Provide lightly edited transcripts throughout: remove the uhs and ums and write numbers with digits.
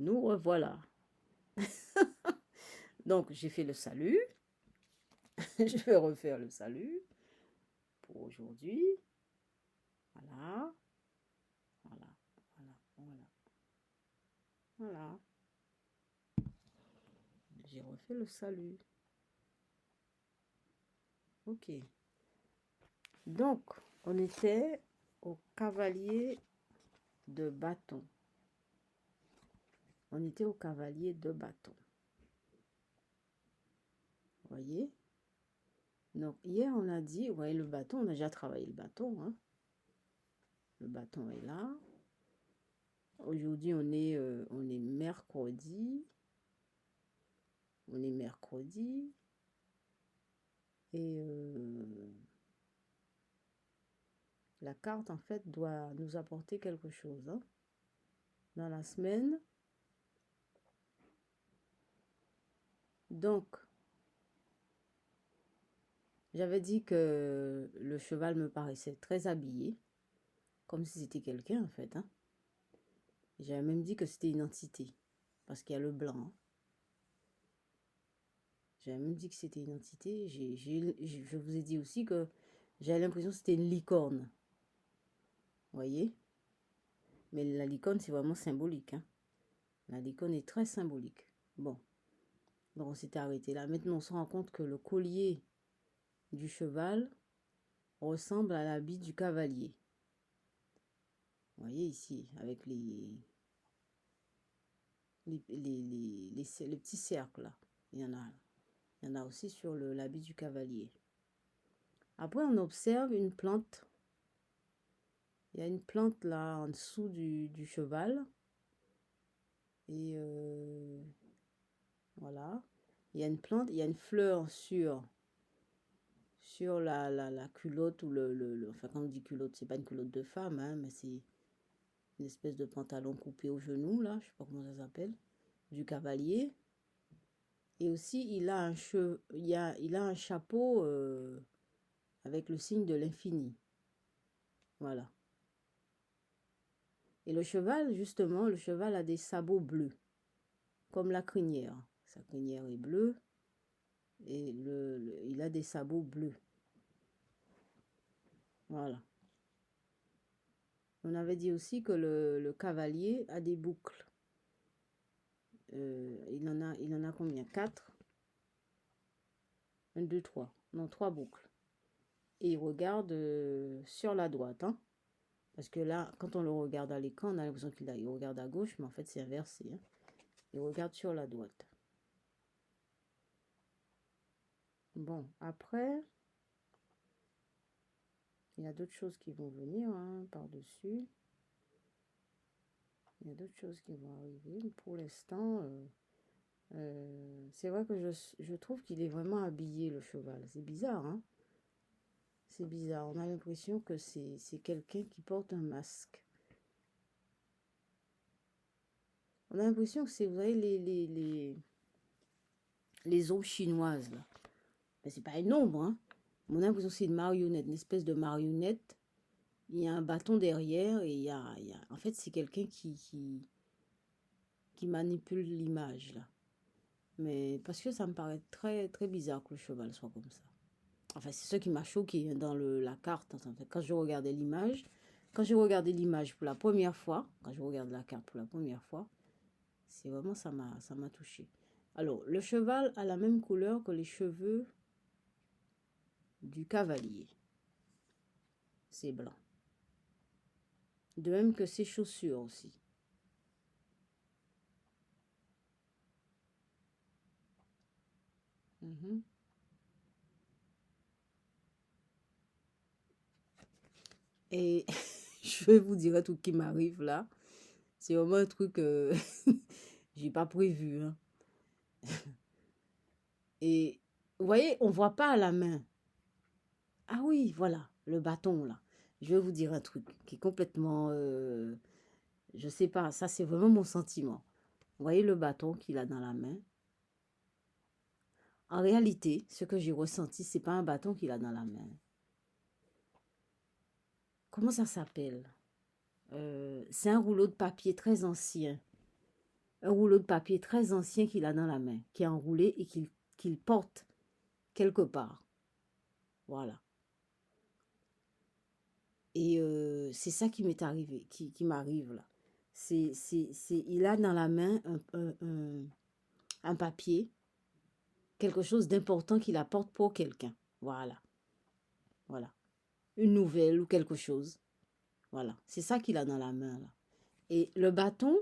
Nous revoilà. Donc, j'ai fait le salut. Je vais refaire le salut pour aujourd'hui. Voilà, voilà, voilà, voilà, voilà. J'ai refait le salut. Ok. Donc, on était au cavalier de bâton. On était au cavalier de bâton. Vous voyez? Donc, hier, on a dit, vous voyez le bâton, on a déjà travaillé le bâton. Hein? Le bâton est là. Aujourd'hui, on est mercredi. On est mercredi. Et la carte, en fait, doit nous apporter quelque chose. Hein? Dans la semaine. Donc, j'avais dit que le cheval me paraissait très habillé. Comme si c'était quelqu'un, en fait. Hein? J'avais même dit que c'était une entité. Parce qu'il y a le blanc. Hein? J'avais même dit que c'était une entité. Je vous ai dit aussi que j'avais l'impression que c'était une licorne. Vous voyez? Mais la licorne, c'est vraiment symbolique. Hein? La licorne est très symbolique. Bon. Donc, on s'était arrêté là. Maintenant, on se rend compte que le collier du cheval ressemble à l'habit du cavalier. Vous voyez ici, avec les petits cercles là. Il y en a aussi sur l'habit du cavalier. Après, on observe une plante. Il y a une plante là en dessous du cheval. Et voilà. Il y a une plante, il y a une fleur sur la culotte ou enfin quand on dit culotte, c'est pas une culotte de femme, hein, mais c'est une espèce de pantalon coupé au genou là, je sais pas comment ça s'appelle, du cavalier. Et aussi il a il a un chapeau avec le signe de l'infini. Voilà. Et le cheval, justement, le cheval a des sabots bleus, comme la crinière. Sa crinière est bleue et il a des sabots bleus. Voilà. On avait dit aussi que le cavalier a des boucles. Il en a combien? 4? 1, 2, 3. Non, 3 boucles. Et il regarde sur la droite. Hein? Parce que là, quand on le regarde à l'écran, on a l'impression qu'il regarde à gauche, mais en fait, c'est inversé. Hein? Il regarde sur la droite. Bon, après, il y a d'autres choses qui vont venir hein, par-dessus. Il y a d'autres choses qui vont arriver. Pour l'instant, c'est vrai que je trouve qu'il est vraiment habillé, le cheval. C'est bizarre, hein? C'est bizarre. On a l'impression que c'est quelqu'un qui porte un masque. On a l'impression que c'est, vous voyez, les ombres chinoises, là. Mais c'est pas une ombre, hein? On a l'impression que c'est une marionnette, une espèce de marionnette. Il y a un bâton derrière et en fait, c'est quelqu'un qui manipule l'image, là. Mais parce que ça me paraît très, très bizarre que le cheval soit comme ça. Enfin, c'est ce qui m'a choqué dans la carte. En fait, quand je regardais l'image, quand j'ai regardé l'image pour la première fois, quand je regarde la carte pour la première fois, c'est vraiment ça m'a touché. Alors, le cheval a la même couleur que les cheveux du cavalier. C'est blanc. De même que ses chaussures aussi. Mhm. Et je vais vous dire un truc qui m'arrive là. C'est vraiment un truc que j'ai pas prévu. Hein. Et vous voyez, on voit pas à la main. Ah oui, voilà, le bâton là. Je vais vous dire un truc qui est complètement, je sais pas, ça c'est vraiment mon sentiment. Vous voyez le bâton qu'il a dans la main. En réalité, ce que j'ai ressenti, c'est pas un bâton qu'il a dans la main. Comment ça s'appelle? C'est un rouleau de papier très ancien. un rouleau de papier très ancien qu'il a dans la main, qui est enroulé et qu'il porte quelque part. Voilà. Et c'est ça qui m'est arrivé, qui m'arrive là. Il a dans la main un papier, quelque chose d'important qu'il apporte pour quelqu'un. Voilà. Voilà. Une nouvelle ou quelque chose. Voilà. C'est ça qu'il a dans la main là. Et le bâton,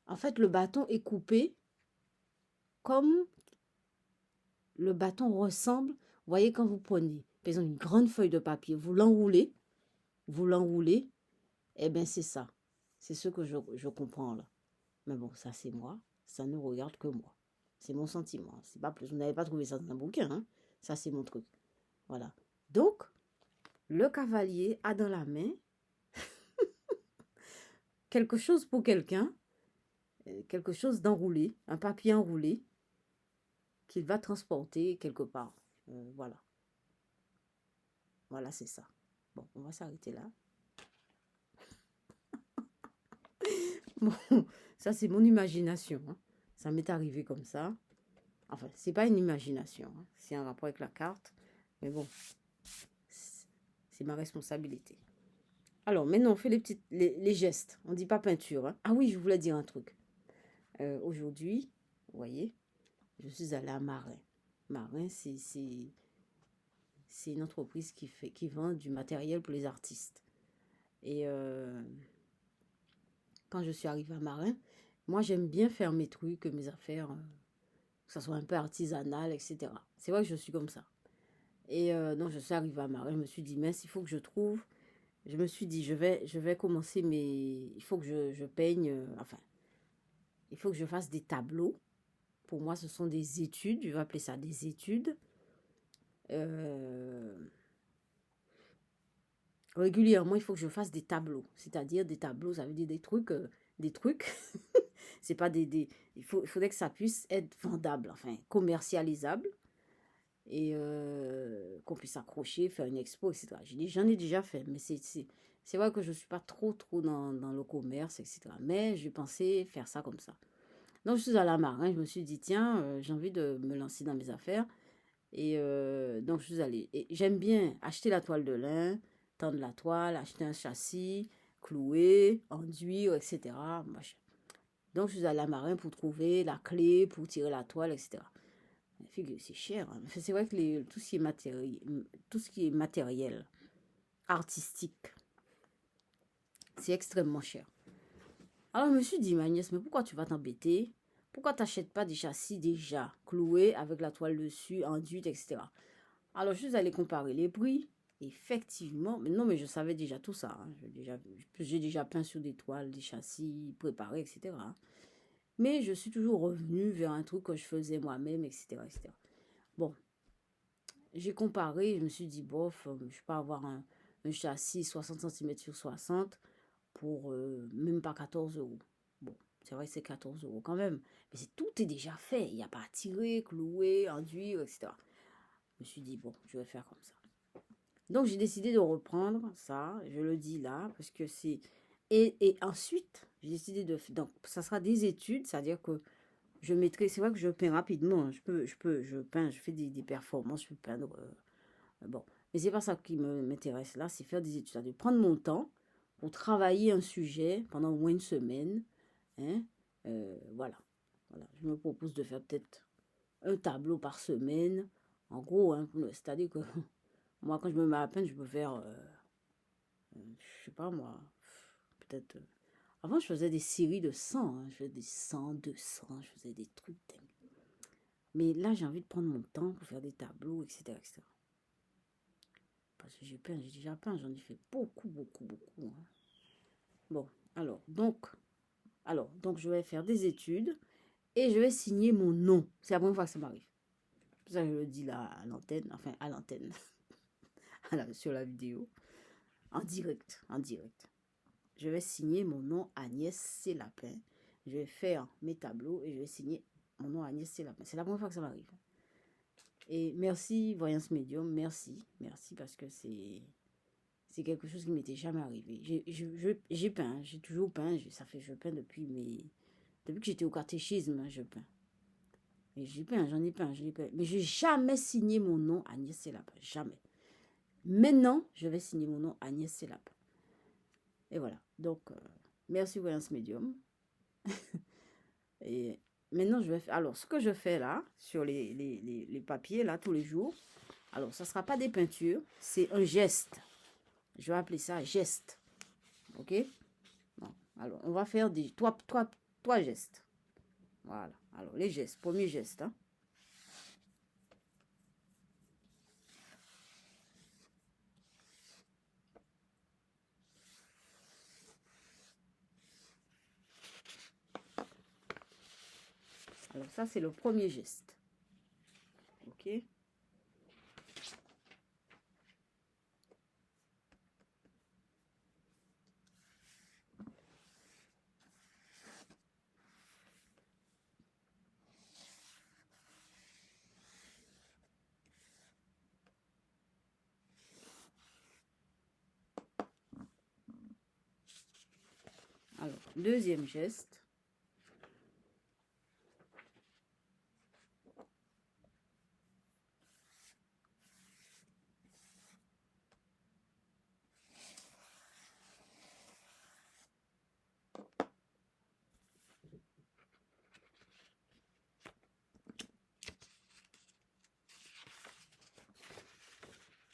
en fait, le bâton est coupé comme le bâton ressemble. Vous voyez, quand vous prenez, par exemple, une grande feuille de papier, vous l'enroulez, eh bien, c'est ça. C'est ce que je comprends là. Mais bon, ça, c'est moi. Ça ne regarde que moi. C'est mon sentiment. C'est pas plus. Vous n'avez pas trouvé ça dans un bouquin. Hein? Ça, c'est mon truc. Voilà. Donc, le cavalier a dans la main quelque chose pour quelqu'un, quelque chose d'enroulé, un papier enroulé, qu'il va transporter quelque part. Voilà. Voilà, c'est ça. Bon, on va s'arrêter là. Bon, ça, c'est mon imagination. Hein. Ça m'est arrivé comme ça. Enfin, c'est pas une imagination. Hein. C'est un rapport avec la carte. Mais bon, c'est ma responsabilité. Alors, maintenant, on fait les gestes. On ne dit pas peinture. Hein. Ah oui, je voulais dire un truc. Aujourd'hui, vous voyez, je suis allée à Marin. Marin, c'est une entreprise qui vend du matériel pour les artistes. Et quand je suis arrivée à Marin, moi, j'aime bien faire mes trucs, mes affaires, que ça soit un peu artisanal, etc. C'est vrai que je suis comme ça. Et donc, je suis arrivée à Marin. Je me suis dit, mince, il faut que je trouve. Je me suis dit, je vais commencer mes... Il faut que je peigne... enfin, il faut que je fasse des tableaux. Pour moi, ce sont des études. Je vais appeler ça des études. Régulièrement, il faut que je fasse des tableaux. C'est-à-dire des tableaux, ça veut dire des trucs... des trucs. C'est pas il faudrait que ça puisse être vendable, enfin, commercialisable. Et qu'on puisse accrocher, faire une expo, etc. J'ai dit, j'en ai déjà fait, mais c'est vrai que je ne suis pas trop dans le commerce, etc. Mais j'ai pensé faire ça comme ça. Donc, je suis allée à Marin, je me suis dit, tiens, j'ai envie de me lancer dans mes affaires. Et donc, je suis allée. Et j'aime bien acheter la toile de lin, tendre la toile, acheter un châssis, clouer, enduire, etc. Donc, je suis allée à Marin pour trouver la clé, pour tirer la toile, etc. C'est cher. Hein. C'est vrai que tout ce qui est matériel, artistique, c'est extrêmement cher. Alors je me suis dit, ma nièce, mais pourquoi tu vas t'embêter? Pourquoi tu n'achètes pas des châssis déjà cloués avec la toile dessus, enduite, etc. Alors je suis allée comparer les prix. Effectivement, mais non, mais je savais déjà tout ça. Hein. J'ai déjà peint sur des toiles, des châssis préparés, etc. Mais je suis toujours revenue vers un truc que je faisais moi-même, etc., etc. Bon, j'ai comparé, je me suis dit, bof, je peux avoir un châssis 60 cm sur 60 pour même pas 14 euros. Bon, c'est vrai que c'est 14 euros quand même, mais tout est déjà fait. Il n'y a pas à tirer, clouer, enduire, etc. Je me suis dit, bon, je vais faire comme ça. Donc, j'ai décidé de reprendre ça, je le dis là, parce que c'est... Et ensuite, j'ai décidé de... Donc, ça sera des études, c'est-à-dire que je mettrai... C'est vrai que je peins rapidement, hein. Je peins, je fais des performances, je peux peindre... bon, mais c'est pas ça qui m'intéresse là, c'est faire des études, c'est-à-dire prendre mon temps pour travailler un sujet pendant au moins une semaine. Hein, voilà. Je me propose de faire peut-être un tableau par semaine. En gros, hein, c'est-à-dire que moi, quand je me mets à peine, je peux faire, je sais pas moi, peut-être... avant, je faisais des séries de 100. Hein, je faisais des 100, 200, je faisais des trucs. Mais là, j'ai envie de prendre mon temps pour faire des tableaux, etc., etc. Parce que j'ai déjà peint, j'en ai fait beaucoup, beaucoup, beaucoup. Hein. Bon, donc, je vais faire des études et je vais signer mon nom. C'est la première fois que ça m'arrive. C'est ça que je le dis là à l'antenne, enfin à l'antenne, sur la vidéo, en direct, Je vais signer mon nom Agnès Célapin. Je vais faire mes tableaux et je vais signer mon nom Agnès Célapin. C'est la première fois que ça m'arrive. Et merci Voyance Médium, merci parce que C'est quelque chose qui m'était jamais arrivé. J'ai peint, j'ai toujours peint. Je peins depuis que j'étais au catéchisme, hein, je peins. Et j'ai peint, j'en ai peint, je l'ai peint. Mais j'ai jamais signé mon nom Agnès Selap. Jamais. Maintenant, je vais signer mon nom Agnès Selap. Et voilà. Donc, merci Voyance Médium. Et maintenant, je vais faire. Alors, ce que je fais là, sur les papiers, là, tous les jours, alors, ça ne sera pas des peintures, c'est un geste. Je vais appeler ça geste. OK? Bon, alors, on va faire trois gestes. Voilà. Alors, les gestes. Premier geste. Hein? Alors, ça, c'est le premier geste. OK? Alors, deuxième geste.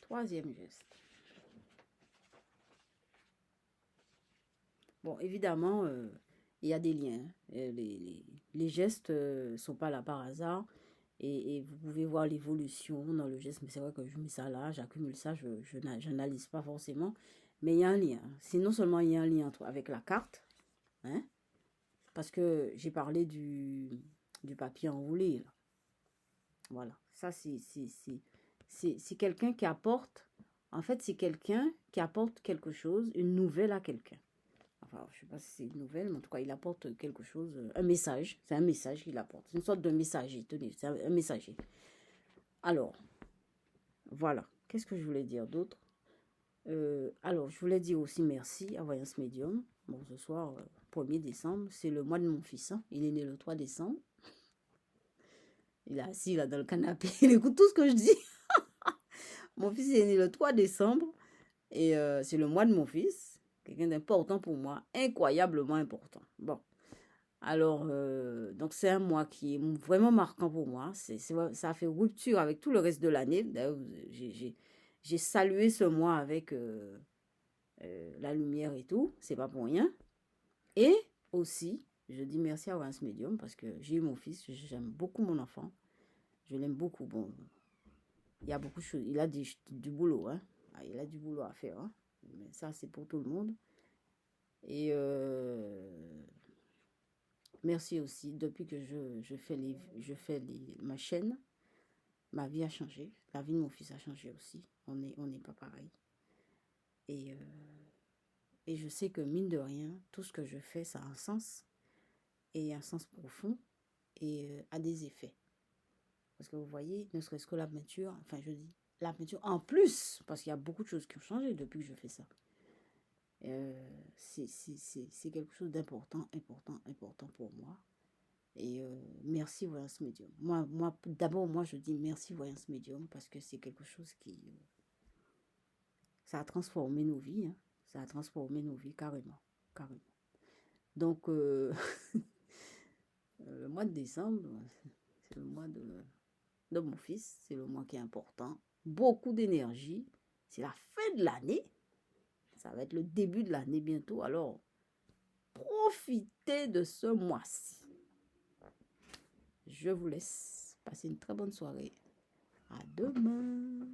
Troisième geste. Bon, évidemment, il y a des liens. Les gestes ne sont pas là par hasard. Et vous pouvez voir l'évolution dans le geste. Mais c'est vrai que je mets ça là, j'accumule ça, je n'analyse pas forcément. Mais il y a un lien. C'est non seulement il y a un lien avec la carte, hein, parce que j'ai parlé du papier enroulé. Là. Voilà. Ça, c'est quelqu'un qui apporte. En fait, c'est quelqu'un qui apporte quelque chose, une nouvelle à quelqu'un. Enfin, je ne sais pas si c'est une nouvelle, mais en tout cas, il apporte quelque chose, un message. C'est un message qu'il apporte. C'est une sorte de messager. Tenez, c'est un messager. Alors, voilà. Qu'est-ce que je voulais dire d'autre? Alors, je voulais dire aussi merci à Voyance Médium. Bon, ce soir, 1er décembre, c'est le mois de mon fils. Hein. Il est né le 3 décembre. Il est assis là dans le canapé. Il écoute tout ce que je dis. Mon fils est né le 3 décembre. Et c'est le mois de mon fils. Quelqu'un d'important pour moi. Incroyablement important. Bon. Alors, donc c'est un mois qui est vraiment marquant pour moi. Ça a fait rupture avec tout le reste de l'année. D'ailleurs, j'ai salué ce mois avec la lumière et tout. C'est pas pour rien. Et aussi, je dis merci à Voyance Médium parce que j'ai eu mon fils. J'aime beaucoup mon enfant. Je l'aime beaucoup. Bon, il y a beaucoup de choses. Il a du boulot. Hein. Il a du boulot à faire. Hein. Mais ça, c'est pour tout le monde. Et merci aussi. Depuis que je fais ma chaîne, ma vie a changé. La vie de mon fils a changé aussi. On n'est pas pareil. Et je sais que mine de rien, tout ce que je fais, ça a un sens. Et un sens profond. Et a des effets. Parce que vous voyez, ne serait-ce que la peinture, enfin je dis la peinture en plus, parce qu'il y a beaucoup de choses qui ont changé depuis que je fais ça. C'est quelque chose d'important, important pour moi. Et merci Voyance Médium. D'abord, moi, je dis merci Voyance Médium parce que c'est quelque chose qui... ça a transformé nos vies. Hein. Ça a transformé nos vies carrément. Carrément. Donc, le mois de décembre, c'est le mois de mon fils. C'est le mois qui est important. Beaucoup d'énergie. C'est la fin de l'année. Ça va être le début de l'année bientôt. Alors, profitez de ce mois-ci. Je vous laisse passer une très bonne soirée. À demain.